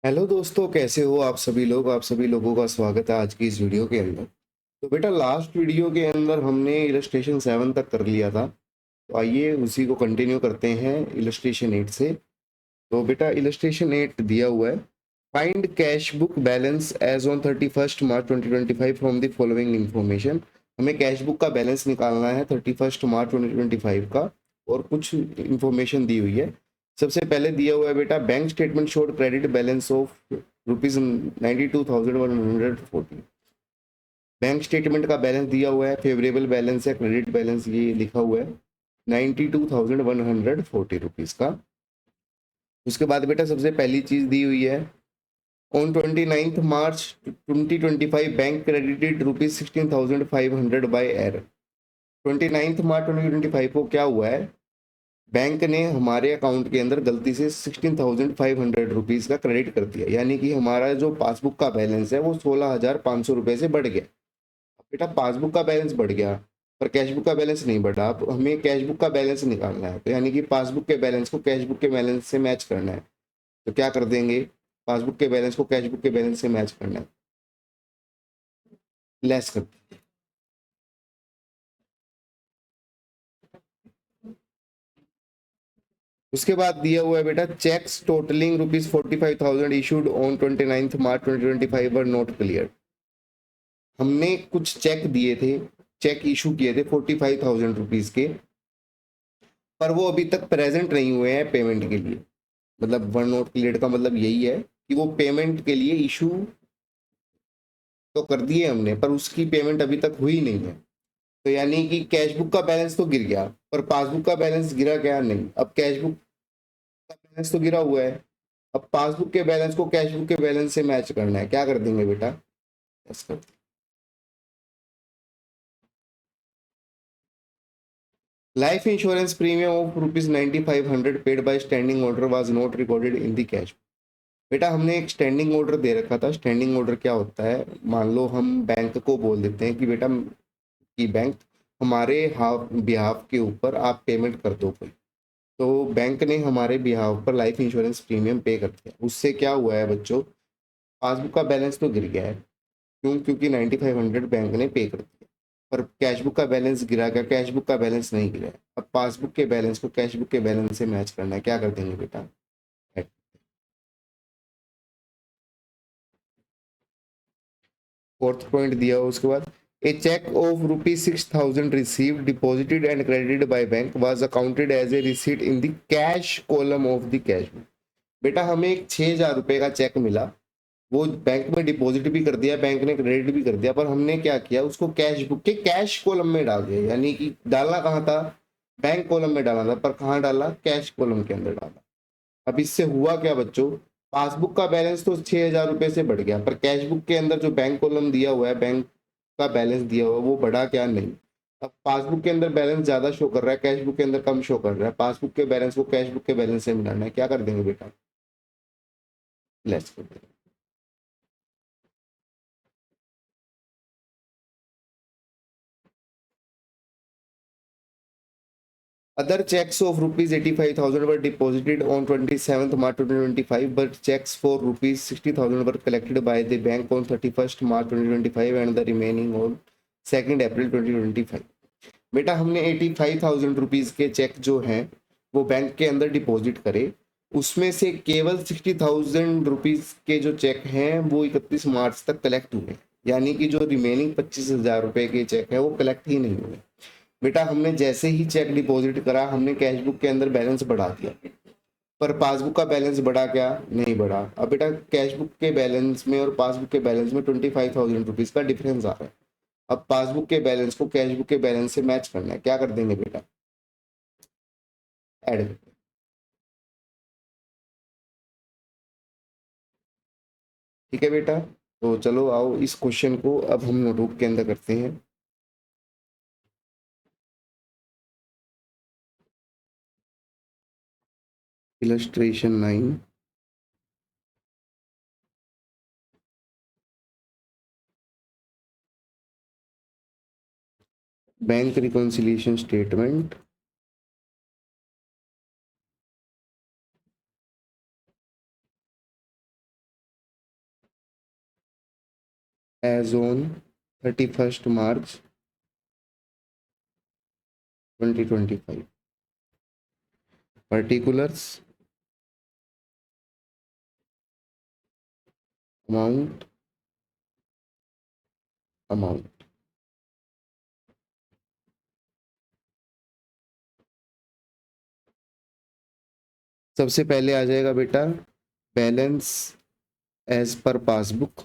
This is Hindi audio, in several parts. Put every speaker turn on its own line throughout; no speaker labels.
हेलो दोस्तों, कैसे हो आप सभी लोग। आप सभी लोगों का स्वागत है आज की इस वीडियो के अंदर। तो बेटा, लास्ट वीडियो के अंदर हमने इलस्ट्रेशन 7 तक कर लिया था। तो आइए उसी को कंटिन्यू करते हैं इलस्ट्रेशन 8 से। तो बेटा, इलस्ट्रेशन 8 दिया हुआ है। Find cash book balance as on 31 March 2025 from the following information. हमें कैश बुक का बैलेंस निकालना है 31 मार्च 2025 का। और कुछ इंफॉर्मेशन दी हुई है। सबसे पहले दिया हुआ है बेटा, bank statement showed credit balance of ₹92,140। Bank statement का बैलेंस दिया हुआ है, फेवरेबल बैलेंस है, क्रेडिट बैलेंस ये लिखा हुआ है ₹92,140 का। उसके बाद बेटा, सबसे पहली चीज दी हुई है, on 29 March 2025 bank credited ₹16,500 by error. 29 March 2025 को क्या हुआ है, बैंक ने हमारे अकाउंट के अंदर गलती से ₹16,500 का क्रेडिट कर दिया। यानी कि हमारा जो पासबुक का बैलेंस है वो ₹16,500 से बढ़ गया। बेटा, पासबुक का बैलेंस बढ़ गया पर कैश बुक का बैलेंस नहीं बढ़ा। अब हमें कैश बुक का बैलेंस निकालना है, तो यानी कि पासबुक के बैलेंस को कैश बुक के बैलेंस से मैच करना है। तो क्या कर देंगे, पासबुक के बैलेंस को कैश बुक के बैलेंस से मैच करना है, लेस कर। उसके बाद दिया हुआ है बेटा, cheques totalling ₹45,000 issued on 29 March 2025 were not clear. हमने कुछ चेक दिए थे, चेक इशू किए थे ₹45,000 के, पर वो अभी तक प्रेजेंट नहीं हुए हैं पेमेंट के लिए। मतलब वन नॉट क्लियर का मतलब यही है कि वो पेमेंट के लिए इशू तो कर दिए हमने, पर उसकी पेमेंट अभी तक हुई नहीं है। तो यानी कि कैश बुक का बैलेंस तो गिर गया, पर पासबुक का बैलेंस गिरा क्या, नहीं। अब कैश बुक का बैलेंस तो गिरा हुआ है, अब पासबुक के बैलेंस को कैश बुक के बैलेंस से मैच करना है। क्या कर देंगे बेटा, यस कर। Life insurance premium of ₹9500 paid by standing order was not recorded in the cash. बेटा, हमने एक स्टैंडिंग ऑर्डर दे रखा था। स्टैंडिंग ऑर्डर क्या होता है, मान लो हम बैंक को बोल देते हैं कि बेटा, कि बैंक हमारे हाफ बिहाफ के ऊपर आप पेमेंट कर दो कोई। तो बैंक ने हमारे बिहाफ पर लाइफ इंश्योरेंस प्रीमियम पे कर दिया। उससे क्या हुआ है बच्चों, पासबुक का बैलेंस तो गिर गया है। क्यों? क्योंकि 9500 बैंक ने पे कर दिया। पर कैश बुक का बैलेंस गिरा क्या, कैश बुक का बैलेंस नहीं गिरा है। अब पासबुक के बैलेंस को कैश बुक के बैलेंस से मैच करना है। क्या कर देंगे बेटा, फोर्थ पॉइंट दिया हो। उसके बाद, a cheque of ₹6,000 received deposited and credited by bank was accounted as a receipt in the cash column of the cash book. बेटा, हमें एक ₹6,000 का चेक मिला, वो बैंक में डिपॉजिट भी कर दिया, बैंक ने क्रेडिट भी कर दिया, पर हमने क्या किया, उसको कैश बुक के कैश कॉलम में डाल दिया। यानी कि डालना कहाँ था, बैंक कॉलम में डालना था, पर कहाँ डाला, कैश कॉलम के अंदर डाला। अब इससे हुआ क्या बच्चों, पासबुक का बैलेंस तो ₹6,000 से बढ़ गया, पर कैश बुक के अंदर जो बैंक कॉलम दिया हुआ है, बैंक का बैलेंस दिया हुआ है, वो बढ़ा क्या, नहीं। अब पासबुक के अंदर बैलेंस ज्यादा शो कर रहा है, कैश बुक के अंदर कम शो कर रहा है। पासबुक के बैलेंस को कैश बुक के बैलेंस से मिलाना है। क्या कर देंगे बेटा, लेस कर देंगे। Other checks of ₹85,000 were deposited on 27th March 2025, but checks for ₹60,000 were collected by the bank on 31st March 2025 and the remaining on 2nd April 2025। बेटा, हमने ₹85,000 के चेक जो हैं वो बैंक के अंदर डिपॉजिट करे। उसमें से केवल ₹60,000 के जो चेक हैं वो 31 मार्च तक कलेक्ट हुए। यानी कि जो रिमेनिंग ₹25,000 के चेक है वो कलेक्ट ही नहीं हुए। बेटा, हमने जैसे ही चेक डिपॉजिट करा, हमने कैश बुक के अंदर बैलेंस बढ़ा दिया, पर पासबुक का बैलेंस बढ़ा क्या, नहीं बढ़ा। अब बेटा, कैश बुक के बैलेंस में और पासबुक के बैलेंस में ₹25,000 का डिफरेंस आ रहा है। अब पासबुक के बैलेंस को कैश बुक के बैलेंस से मैच करना है। क्या कर देंगे बेटा, ऐड। ठीक है बेटा, तो चलो आओ इस क्वेश्चन को अब हम नोटबुक के अंदर करते हैं। Illustration 9, bank reconciliation statement. As on 31 March 2025. Particulars, amount, amount. सबसे पहले आ जाएगा बेटा बैलेंस एज पर पासबुक,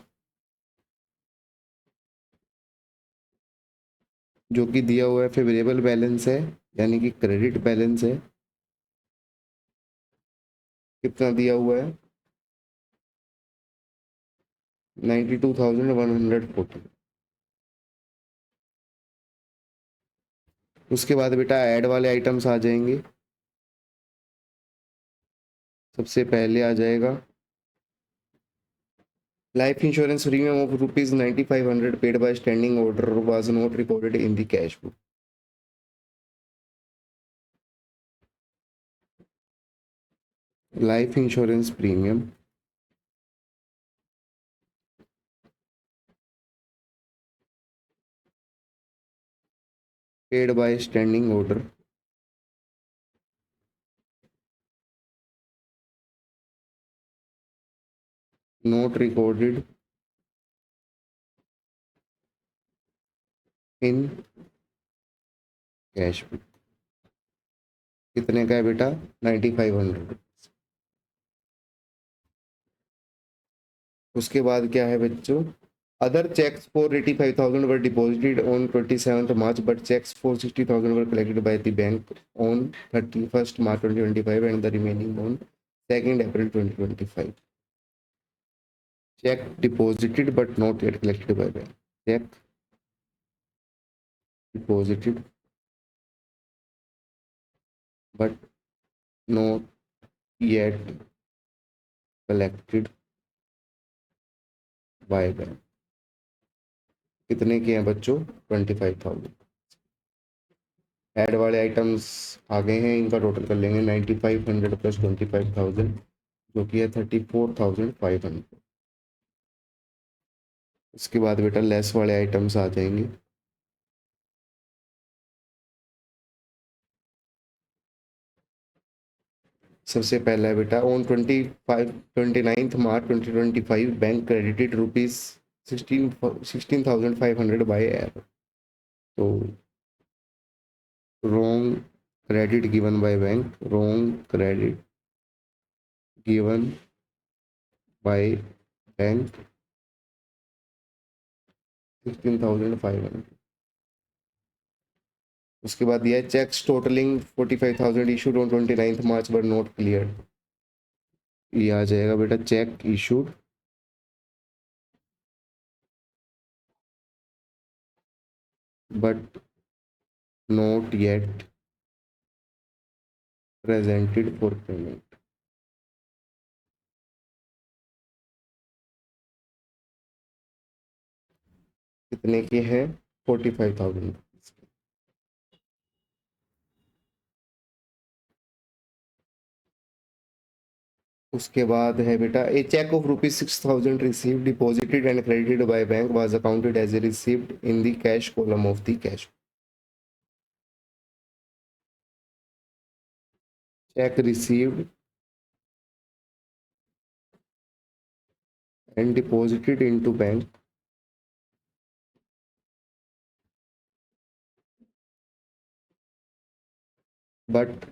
जो कि दिया हुआ है फेवरेबल बैलेंस है, यानी कि क्रेडिट बैलेंस है। कितना दिया हुआ है? 92,140। उसके बाद बेटा ऐड वाले आइटम्स आ जाएंगे। सबसे पहले आ जाएगा life insurance premium of ₹9500 paid by standing order was not recorded in the cash book. Life insurance premium paid by standing order not recorded in cash book. कितने का है बेटा? 9500। उसके बाद क्या है बच्चों? Other cheques for 85,000 were deposited on 27 March, but cheques for 60,000 were collected by the bank on 31 March 2025 and the remaining on 2 April 2025. Cheque deposited but not yet collected by bank. Cheque deposited but not yet collected by bank. कितने के हैं बच्चों? 25,000। ऐड वाले आइटम्स आ गए हैं, इनका टोटल कर लेंगे 9500 प्लस 25,000, जो कि है 34,500। उसके बाद बेटा लेस वाले आइटम्स आ जाएंगे। सबसे पहला है बेटा on 29 March 2025 bank credited ₹16,500 by air. तो wrong credit given by bank, wrong credit given by bank 16,500। उसके बाद दिया है cheques totalling 45,000 issued on 29 March but not clear. ये आ जाएगा बेटा cheque issued but not yet presented for payment. कितने के हैं? 45,000। उसके बाद है बेटा a cheque of ₹6,000 received deposited and credited by bank was accounted as a received in the cash column of the cash. Cheque received and deposited into bank but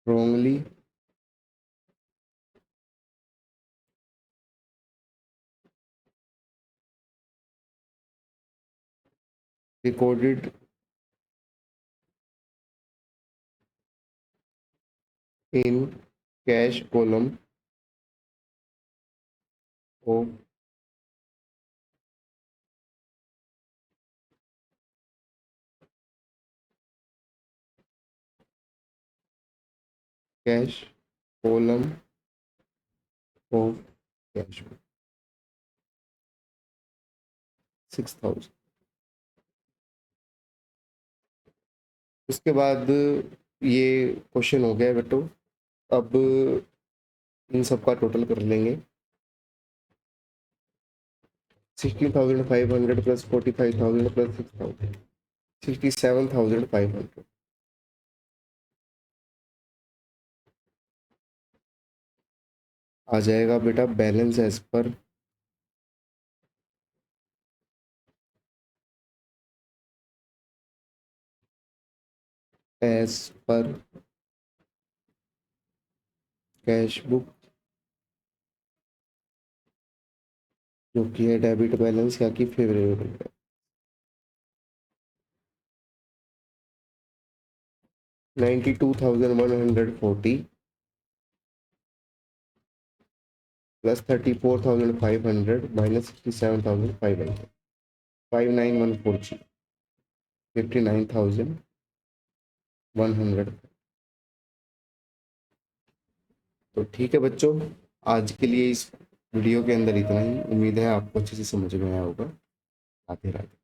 wrongly recorded in cash column of cash column of cash 6,000। उसके बाद ये क्वेश्चन हो गया बेटो। अब इन सब का टोटल कर लेंगे। 16,500 प्लस 45,000 प्लस 6,000, 67,500 आ जाएगा बेटा balance as per cash book, जो कि है डेबिट बैलेंस या कि फेवरेबल 92,140 प्लस 34,500 माइनस 67,500, 59,140, 59,100। तो ठीक है बच्चों, आज के लिए इस वीडियो के अंदर इतना ही। उम्मीद है आपको अच्छे से समझ में आया होगा। राधे राधे।